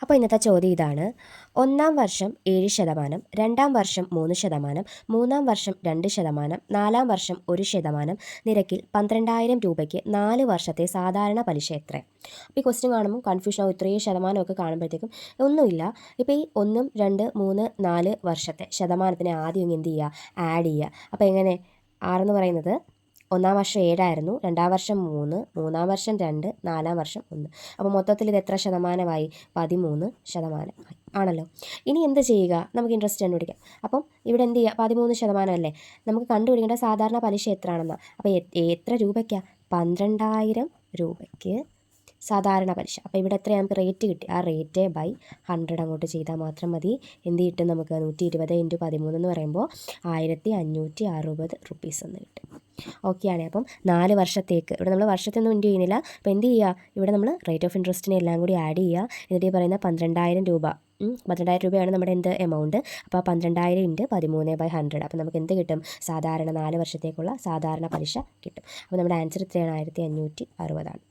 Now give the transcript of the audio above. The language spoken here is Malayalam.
അപ്പോൾ ഇന്നത്തെ ചോദ്യം ഇതാണ്. ഒന്നാം വർഷം 7%, രണ്ടാം വർഷം 3%, മൂന്നാം വർഷം 2%, നാലാം വർഷം 1% നിരക്കിൽ 12,000 രൂപയ്ക്ക് 4 വർഷത്തെ സാധാരണ പലിശ എത്ര? അപ്പോൾ ഈ ക്വസ്റ്റ്യൻ കാണുമ്പോൾ കൺഫ്യൂഷൻ ആവും. ഇത്രയും ശതമാനമൊക്കെ കാണുമ്പോഴത്തേക്കും ഒന്നുമില്ല. ഇപ്പോൾ ഈ 1, 2, 3, 4 വർഷത്തെ ശതമാനത്തിനെ ആദ്യം ഇങ്ങ് എന്ത് ചെയ്യുക, ആഡ് ചെയ്യുക. അപ്പോൾ എങ്ങനെ 6 എന്ന് പറയുന്നത് ഒന്നാം വർഷം 7 രണ്ടാം വർഷം 3, മൂന്നാം വർഷം 2, നാലാം വർഷം 1. അപ്പോൾ മൊത്തത്തിൽ ഇത് എത്ര ശതമാനമായി? 13% ആണല്ലോ. ഇനി എന്ത് ചെയ്യുക? നമുക്ക് ഇൻട്രസ്റ്റ് കണ്ടുപിടിക്കാം. അപ്പം ഇവിടെ എന്ത് ചെയ്യുക? 13% അല്ലേ. നമുക്ക് കണ്ടുപിടിക്കേണ്ട സാധാരണ പലിശ എത്രയാണെന്നാണ്. അപ്പോൾ എത്ര രൂപയ്ക്കാണ്? 12,000 രൂപയ്ക്ക് സാധാരണ പലിശ. അപ്പോൾ ഇവിടെ എത്രയാണ്? നമുക്ക് റേറ്റ് കിട്ടി. ആ റേറ്റ് ബൈ 100 അങ്ങോട്ട് ചെയ്താൽ മാത്രം മതി. എന്ത് കിട്ടും നമുക്ക്? 120 × 13 എന്ന് പറയുമ്പോൾ 1,560 റുപ്പീസ് എന്ന് കിട്ടും. ഓക്കെ ആണ്. അപ്പം 4 വർഷത്തേക്ക് ഇവിടെ നമ്മൾ വർഷത്തൊന്നും ഇൻറ്റു ചെയ്യുന്നില്ല. അപ്പോൾ എന്ത് ചെയ്യുക? ഇവിടെ നമ്മൾ റേറ്റ് ഓഫ് ഇൻട്രസ്റ്റിനെ എല്ലാം കൂടി ആഡ് ചെയ്യുക. എന്നിട്ട് ഈ പറയുന്ന 12,000 രൂപ 12,000 രൂപയാണ് നമ്മുടെ എന്ത് എമൗണ്ട്. അപ്പോൾ 12,000 × 13/100. അപ്പോൾ നമുക്ക് എന്ത് കിട്ടും? സാധാരണ 4 വർഷത്തേക്കുള്ള സാധാരണ പലിശ കിട്ടും. അപ്പോൾ നമ്മുടെ ആൻസർ എത്രയാണ്? 1,560 ആണ്.